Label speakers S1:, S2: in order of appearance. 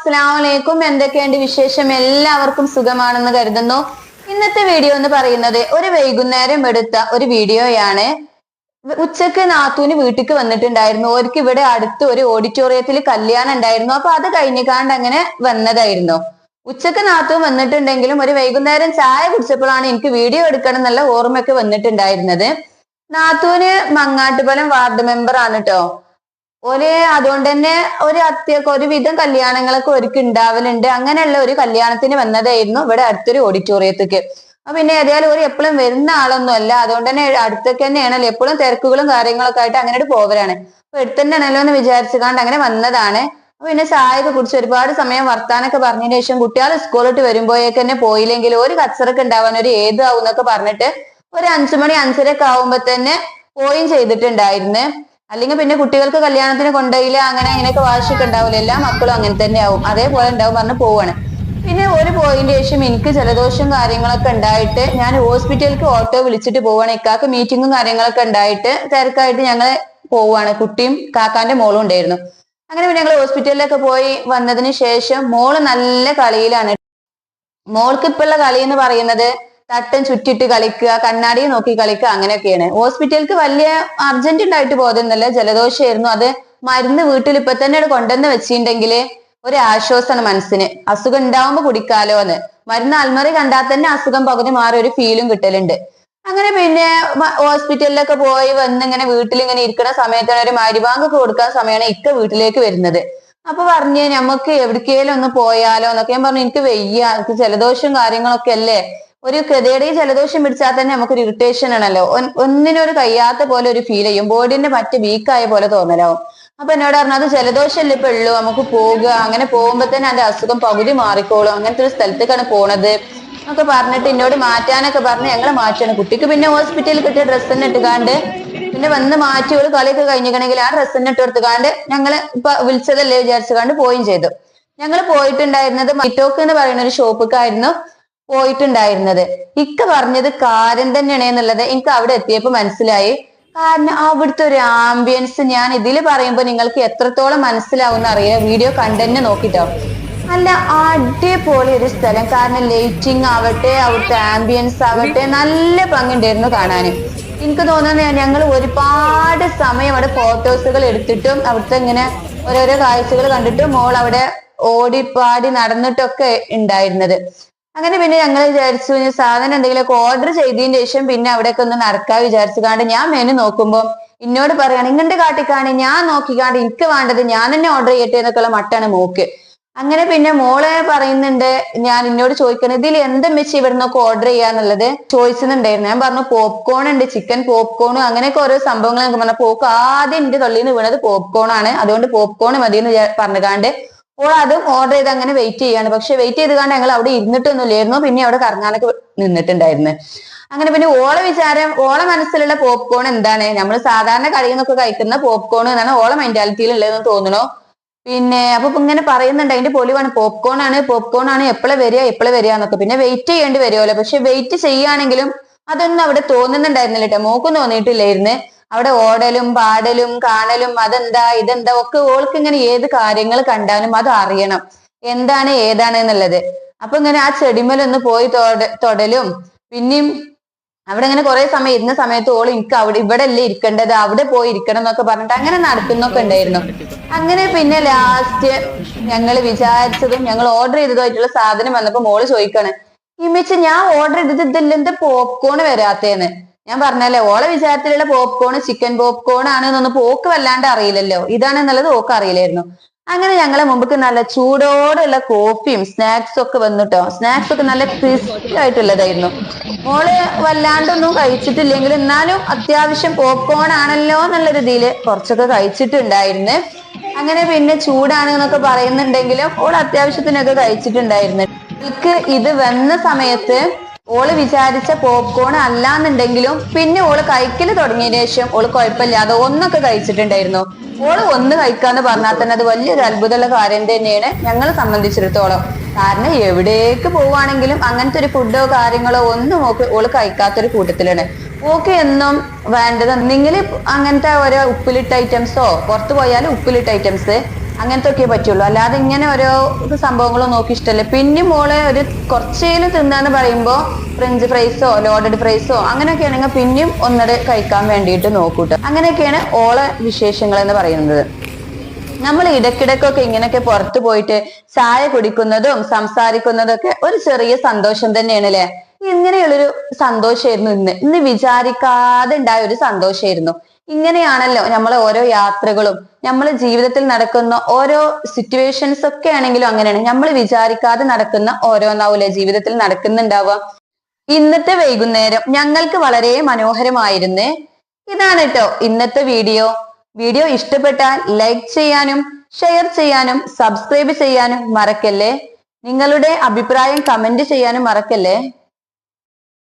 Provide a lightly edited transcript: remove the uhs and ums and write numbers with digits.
S1: അസ്സലാമലൈക്കും. എന്തൊക്കെയുണ്ട് വിശേഷം? എല്ലാവർക്കും സുഖമാണെന്ന് കരുതുന്നു. ഇന്നത്തെ വീഡിയോ എന്ന് പറയുന്നത് ഒരു വൈകുന്നേരം എടുത്ത ഒരു വീഡിയോയാണ്. ഉച്ചക്ക് നാത്തൂന് വീട്ടിക്ക് വന്നിട്ടുണ്ടായിരുന്നു. ഓർക്ക് ഇവിടെ അടുത്ത് ഒരു ഓഡിറ്റോറിയത്തിൽ കല്യാണം ഉണ്ടായിരുന്നു. അപ്പൊ അത് കഴിഞ്ഞിക്കാണ്ട് അങ്ങനെ വന്നതായിരുന്നു. ഉച്ചക്ക് നാത്തൂൻ വന്നിട്ടുണ്ടെങ്കിലും ഒരു വൈകുന്നേരം ചായ കുടിച്ചപ്പോഴാണ് എനിക്ക് വീഡിയോ എടുക്കണം എന്നുള്ള ഓർമ്മയൊക്കെ വന്നിട്ടുണ്ടായിരുന്നത്. നാത്തൂന് മങ്ങാട്ടുപലം വാർഡ് മെമ്പർ ആണ് കേട്ടോ. അതുകൊണ്ട് തന്നെ ഒരുവിധം കല്യാണങ്ങളൊക്കെ ഒരുക്കി ഉണ്ടാവലുണ്ട്. അങ്ങനെയുള്ള ഒരു കല്യാണത്തിന് വന്നതായിരുന്നു ഇവിടെ അടുത്തൊരു ഓഡിറ്റോറിയത്തേക്ക്. പിന്നെ ഏതായാലും ഒരു എപ്പോഴും വരുന്ന ആളൊന്നും അല്ല. അതുകൊണ്ട് തന്നെ അടുത്തൊക്കെ തന്നെയാണല്ലോ എപ്പോഴും തിരക്കുകളും കാര്യങ്ങളൊക്കെ ആയിട്ട് അങ്ങനെ പോവലാണ്. അപ്പൊ എടുത്തു തന്നെയാണല്ലോ എന്ന് വിചാരിച്ചുകൊണ്ട് അങ്ങനെ വന്നതാണ്. പിന്നെ ചായയൊക്കെ കുടിച്ച് ഒരുപാട് സമയം വർത്താനൊക്കെ പറഞ്ഞതിന് ശേഷം കുട്ടികൾ സ്കൂളിട്ട് വരുമ്പോഴേക്ക് തന്നെ പോയില്ലെങ്കിൽ ഒരു കച്ചറൊക്കെ ഉണ്ടാവാൻ ഒരു ഏതാവും എന്നൊക്കെ പറഞ്ഞിട്ട് ഒരു 5 മണി 5:30 ഒക്കെ ആവുമ്പോ തന്നെ പോയും ചെയ്തിട്ടുണ്ടായിരുന്നു. അല്ലെങ്കിൽ പിന്നെ കുട്ടികൾക്ക് കല്യാണത്തിന് കൊണ്ടുപോയില്ല അങ്ങനെയൊക്കെ വാശിയൊക്കെ ഉണ്ടാവില്ല. എല്ലാ മക്കളും അങ്ങനെ തന്നെ ആവും. അതേപോലെ ഉണ്ടാവും പറഞ്ഞ് പോവാണ്. പിന്നെ ഒരു പോയിന്റ് ശേഷം എനിക്ക് ജലദോഷം കാര്യങ്ങളൊക്കെ ഉണ്ടായിട്ട് ഞാൻ ഹോസ്പിറ്റലിലേക്ക് ഓട്ടോ വിളിച്ചിട്ട് പോവാണ്. ഇക്കാക്ക് മീറ്റിങ്ങും കാര്യങ്ങളൊക്കെ ഉണ്ടായിട്ട് തിരക്കായിട്ട് ഞങ്ങൾ പോവാണ്. കുട്ടിയും കാക്കാന്റെ മോളും ഉണ്ടായിരുന്നു. അങ്ങനെ പിന്നെ ഞങ്ങൾ ഹോസ്പിറ്റലിലൊക്കെ പോയി വന്നതിന് ശേഷം മോള് നല്ല കളിയിലാണ്. മോൾക്ക് ഇപ്പുള്ള കളി എന്ന് പറയുന്നത് തട്ടം ചുറ്റിട്ട് കളിക്കുക, കണ്ണാടി നോക്കി കളിക്കുക, അങ്ങനെയൊക്കെയാണ്. ഹോസ്പിറ്റലിലേക്ക് വലിയ അർജന്റ് ഉണ്ടായിട്ട് പോകുന്നല്ല, ജലദോഷമായിരുന്നു. അത് മരുന്ന് വീട്ടിൽ ഇപ്പൊ തന്നെ കൊണ്ടുവന്ന് വെച്ചിട്ടുണ്ടെങ്കിൽ ഒരു ആശ്വാസമാണ് മനസ്സിന്. അസുഖം ഉണ്ടാവുമ്പോ കുടിക്കാലോ എന്ന്. മരുന്ന് അൽമറി കണ്ടാൽ തന്നെ അസുഖം പകുതി മാറി ഒരു ഫീലും കിട്ടലുണ്ട്. അങ്ങനെ പിന്നെ ഹോസ്പിറ്റലിലൊക്കെ പോയി വന്ന് ഇങ്ങനെ വീട്ടിൽ ഇങ്ങനെ ഇരിക്കുന്ന സമയത്താണ് ഒരു മരുവാങ്കൊക്കെ കൊടുക്കാൻ സമയമാണ് ഇക്ക വീട്ടിലേക്ക് വരുന്നത്. അപ്പൊ പറഞ്ഞ് നമുക്ക് എവിടേക്കേലും ഒന്ന് പോയാലോ എന്നൊക്കെ. ഞാൻ പറഞ്ഞു എനിക്ക് വയ്യ, എനിക്ക് ജലദോഷം കാര്യങ്ങളൊക്കെ അല്ലേ. ഒരു ഗതിയുടെ ജലദോഷം പിടിച്ചാൽ തന്നെ നമുക്കൊരു ഇറിറ്റേഷൻ ആണല്ലോ. ഒന്നിനൊരു കഴിയാത്ത പോലെ ഒരു ഫീൽ ചെയ്യും. ബോഡിന്റെ മറ്റ് വീക്കായ പോലെ തോന്നലാവും. അപ്പൊ എന്നോട് പറഞ്ഞു അത് ജലദോഷമല്ലേ ഇപ്പൊ ഉള്ളൂ, നമുക്ക് പോകുക. അങ്ങനെ പോകുമ്പോ തന്നെ അതിന്റെ അസുഖം പകുതി മാറിക്കോളും. അങ്ങനത്തെ ഒരു സ്ഥലത്തേക്കാണ് പോണത് എന്നൊക്കെ പറഞ്ഞിട്ട് എന്നോട് മാറ്റാനൊക്കെ പറഞ്ഞ് ഞങ്ങളെ മാറ്റാണ്. കുട്ടിക്ക് പിന്നെ ഹോസ്പിറ്റലിൽ കിട്ടിയ ഡ്രസ്സ് തന്നെ ഇട്ടുകാണ്ട് പിന്നെ വന്ന് മാറ്റി ഒരു കളിയൊക്കെ കഴിഞ്ഞിട്ടുണ്ടെങ്കിൽ ആ ഡ്രസ്സ് തന്നെ ഇട്ട് കൊടുത്തുകാണ്ട് ഞങ്ങള് ഇപ്പൊ വിളിച്ചതല്ലേ വിചാരിച്ചുകാണ്ട് പോയും ചെയ്തു. ഞങ്ങൾ പോയിട്ടുണ്ടായിരുന്നത് മൈറ്റോക്ക് എന്ന് പറയുന്ന ഒരു ഷോപ്പിക്കായിരുന്നു പോയിട്ടുണ്ടായിരുന്നത്. ഇക്ക പറഞ്ഞത് കാര്യം തന്നെയാണ് എന്നുള്ളത് എനിക്ക് അവിടെ എത്തിയപ്പോ മനസ്സിലായി. കാരണം അവിടുത്തെ ഒരു ആംബിയൻസ് ഞാൻ ഇതിൽ പറയുമ്പോ നിങ്ങൾക്ക് എത്രത്തോളം മനസ്സിലാവുന്ന അറിയാം. വീഡിയോ കണ്ടന്നെ നോക്കിട്ടോ. നല്ല അടിപൊളി ഒരു സ്ഥലം. കാരണം ലൈറ്റിംഗ് ആവട്ടെ, അവിടുത്തെ ആംബിയൻസ് ആവട്ടെ, നല്ല ഭംഗിയുണ്ടായിരുന്നു കാണാൻ. എനിക്ക് തോന്നുന്നത് ഞങ്ങൾ ഒരുപാട് സമയം അവിടെ ഫോട്ടോസുകൾ എടുത്തിട്ടും അവിടുത്തെ ഇങ്ങനെ ഓരോരോ കാഴ്ചകൾ കണ്ടിട്ടും മോൾ അവിടെ ഓടിപ്പാടി നടന്നിട്ടൊക്കെ ഉണ്ടായിരുന്നത്. അങ്ങനെ പിന്നെ ഞങ്ങൾ വിചാരിച്ചു സാധനം എന്തെങ്കിലുമൊക്കെ ഓർഡർ ചെയ്തതിന് ശേഷം പിന്നെ അവിടെയൊക്കെ ഒന്ന് നടക്കാൻ വിചാരിച്ചു. കാണ്ട് ഞാൻ മെനു നോക്കുമ്പോൾ എന്നോട് പറയാണ് ഇങ്ങോട്ട് കാട്ടിക്കാണ്, ഞാൻ നോക്കിക്കാണ്ട് എനിക്ക് വേണ്ടത് ഞാൻ തന്നെ ഓർഡർ ചെയ്യട്ടെ എന്നൊക്കെയുള്ള മട്ടാണ് മോക്ക്. അങ്ങനെ പിന്നെ മോളെ പറയുന്നുണ്ട്, ഞാൻ എന്നോട് ചോദിക്കണം ഇതിൽ എന്താ വെച്ച് ഇവിടുന്നൊക്കെ ഓർഡർ ചെയ്യാന്നുള്ളത് ചോദിച്ചിട്ടുണ്ടായിരുന്നു. ഞാൻ പറഞ്ഞു പോപ്കോൺ ഉണ്ട്, ചിക്കൻ പോപ്കോൺ, അങ്ങനെയൊക്കെ ഓരോ സംഭവങ്ങളൊക്കെ പറഞ്ഞു. പോക്ക് ആദ്യം എന്റെ തൊള്ളിന്ന് വീണത് പോപ്കോൺ ആണ്. അതുകൊണ്ട് പോപ്കോൺ മതി എന്ന് പറഞ്ഞുകാണ്ട് ഓൾ അതും ഓർഡർ ചെയ്ത് അങ്ങനെ വെയിറ്റ് ചെയ്യാണ്. പക്ഷെ വെയിറ്റ് ചെയ്തുകൊണ്ട് ഞങ്ങൾ അവിടെ ഇരുന്നിട്ടൊന്നുമില്ലായിരുന്നു. പിന്നെ അവിടെ കറങ്ങാനൊക്കെ നിന്നിട്ടുണ്ടായിരുന്നു. അങ്ങനെ പിന്നെ ഓളെ മനസ്സിലുള്ള പോപ്കോൺ എന്താണ്, നമ്മൾ സാധാരണ കടയിൽ നിന്നൊക്കെ കഴിക്കുന്ന പോപ്കോൺ എന്നാണ് ഓളെ മെന്റാലിറ്റിയിൽ ഉള്ളതെന്ന് തോന്നണു. പിന്നെ അപ്പൊ ഇങ്ങനെ പറയുന്നുണ്ട് അതിന്റെ പൊലിവാണ്, പോപ്കോൺ ആണ്, എപ്പോഴാ വരിക എന്നൊക്കെ. പിന്നെ വെയിറ്റ് ചെയ്യേണ്ടി വരുമല്ലോ. പക്ഷെ വെയിറ്റ് ചെയ്യുകയാണെങ്കിലും അതൊന്നും അവിടെ തോന്നുന്നുണ്ടായിരുന്നില്ല കേട്ടോ. മോക്കും തോന്നിയിട്ടില്ലായിരുന്നു. അവിടെ ഓടലും പാടലും കാണലും അതെന്താ ഇതെന്താ ഒക്കെ ഓൾക്ക് ഇങ്ങനെ ഏത് കാര്യങ്ങൾ കണ്ടാലും അത് അറിയണം എന്താണ് ഏതാണ് എന്നുള്ളത്. അപ്പൊ ഇങ്ങനെ ആ ചെടിമലൊന്ന് പോയി തൊടലും പിന്നെയും അവിടെ ഇങ്ങനെ കുറെ സമയം ഇരുന്ന സമയത്ത് ഓൾ എനിക്ക് ഇവിടെ അല്ലേ ഇരിക്കേണ്ടത്, അവിടെ പോയി ഇരിക്കണം എന്നൊക്കെ പറഞ്ഞിട്ട് അങ്ങനെ നടക്കുന്നൊക്കെ ഉണ്ടായിരുന്നു. അങ്ങനെ പിന്നെ ലാസ്റ്റ് ഞങ്ങൾ വിചാരിച്ചതും ഞങ്ങൾ ഓർഡർ ചെയ്തതുമായിട്ടുള്ള സാധനം വന്നപ്പോ മോള് ചോദിക്കാണ് ഇമിച്ച് ഞാൻ ഓർഡർ ചെയ്തത് ഇതില്ല എന്താ പോപ്കോൺ വരാത്തേന്ന്. ഞാൻ പറഞ്ഞല്ലേ ഓളെ വിചാരത്തിലുള്ള പോപ്കോൺ ചിക്കൻ പോപ്കോൺ ആണ് എന്നൊന്നും പോക്ക് വല്ലാണ്ട് അറിയില്ലല്ലോ, ഇതാണെന്നുള്ളത് ഓക്ക് അറിയില്ലായിരുന്നു. അങ്ങനെ ഞങ്ങളെ മുമ്പ് നല്ല ചൂടോടുള്ള കോഫിയും സ്നാക്സും ഒക്കെ വന്നിട്ടോ. സ്നാക്സ് ഒക്കെ നല്ല ക്രിസ്പി ആയിട്ടുള്ളതായിരുന്നു. മോള് വല്ലാണ്ടൊന്നും കഴിച്ചിട്ടില്ലെങ്കിൽ എന്നാലും അത്യാവശ്യം പോപ്കോൺ ആണല്ലോ എന്നുള്ള രീതിയിൽ കുറച്ചൊക്കെ കഴിച്ചിട്ടുണ്ടായിരുന്നു. അങ്ങനെ പിന്നെ ചൂടാണ് എന്നൊക്കെ പറയുന്നുണ്ടെങ്കിലും ഓൾ അത്യാവശ്യത്തിനൊക്കെ കഴിച്ചിട്ടുണ്ടായിരുന്നു. എനിക്ക് ഇത് വന്ന സമയത്ത് ഓള് വിചാരിച്ച പോപ്കോൺ അല്ലാന്നുണ്ടെങ്കിലും പിന്നെ ഓള് കഴിക്കല് തുടങ്ങിയതിനു ശേഷം ഓള് കുഴപ്പമില്ലാതെ ഒന്നൊക്കെ കഴിച്ചിട്ടുണ്ടായിരുന്നു. ഓള് ഒന്ന് കഴിക്കാന്ന് പറഞ്ഞാൽ തന്നെ അത് വലിയൊരു അത്ഭുതമുള്ള കാര്യം തന്നെയാണ് ഞങ്ങളെ സംബന്ധിച്ചിടത്തോളം. കാരണം എവിടേക്ക് പോവുകയാണെങ്കിലും അങ്ങനത്തെ ഒരു ഫുഡോ കാര്യങ്ങളോ ഒന്നും ഓള് കഴിക്കാത്തൊരു കൂട്ടത്തിലാണ്. ഓക്കെ എന്നും വേണ്ടത് നിങ്ങൾ അങ്ങനത്തെ ഓരോ ഉപ്പിലിട്ട ഐറ്റംസോ, പുറത്തു പോയാലും ഉപ്പിലിട്ട ഐറ്റംസ്, അങ്ങനത്തെ ഒക്കെ പറ്റുള്ളൂ. അല്ലാതെ ഇങ്ങനെ ഓരോ സംഭവങ്ങളും നോക്കി ഇഷ്ടമല്ല. പിന്നെ മോളെ ഒരു കുറച്ചേലും തിന്നാന്ന് പറയുമ്പോ ഫ്രഞ്ച് ഫ്രൈസോ ലോഡഡ് ഫ്രൈസോ അങ്ങനെയൊക്കെ ആണെങ്കിൽ പിന്നെയും ഒന്നത് കഴിക്കാൻ വേണ്ടിയിട്ട് നോക്കൂട്ടോ. അങ്ങനെയൊക്കെയാണ് ഓളെ വിശേഷങ്ങൾ എന്ന് പറയുന്നത്. നമ്മൾ ഇടയ്ക്കിടയ്ക്കൊക്കെ ഇങ്ങനെയൊക്കെ പുറത്തു പോയിട്ട് ചായ കുടിക്കുന്നതും സംസാരിക്കുന്നതും ഒക്കെ ഒരു ചെറിയ സന്തോഷം തന്നെയാണ് അല്ലെ. ഇങ്ങനെയുള്ളൊരു സന്തോഷമായിരുന്നു ഇന്ന് വിചാരിക്കാതെ ഉണ്ടായ ഒരു സന്തോഷമായിരുന്നു. ഇങ്ങനെയാണല്ലോ നമ്മളെ ഓരോ യാത്രകളും നമ്മളെ ജീവിതത്തിൽ നടക്കുന്ന ഓരോ സിറ്റുവേഷൻസ് ഒക്കെ ആണെങ്കിലും അങ്ങനെയാണ്. നമ്മൾ വിചാരിക്കാതെ നടക്കുന്ന ഓരോന്നാവൂലെ ജീവിതത്തിൽ നടക്കുന്നുണ്ടാവുക. ഇന്നത്തെ വൈകുന്നേരം ഞങ്ങൾക്ക് വളരെ മനോഹരമായിരുന്നേ. ഇതാണ് കേട്ടോ ഇന്നത്തെ വീഡിയോ. വീഡിയോ ഇഷ്ടപ്പെട്ടാൽ ലൈക്ക് ചെയ്യാനും ഷെയർ ചെയ്യാനും സബ്സ്ക്രൈബ് ചെയ്യാനും മറക്കല്ലേ. നിങ്ങളുടെ അഭിപ്രായം കമന്റ് ചെയ്യാനും മറക്കല്ലേ.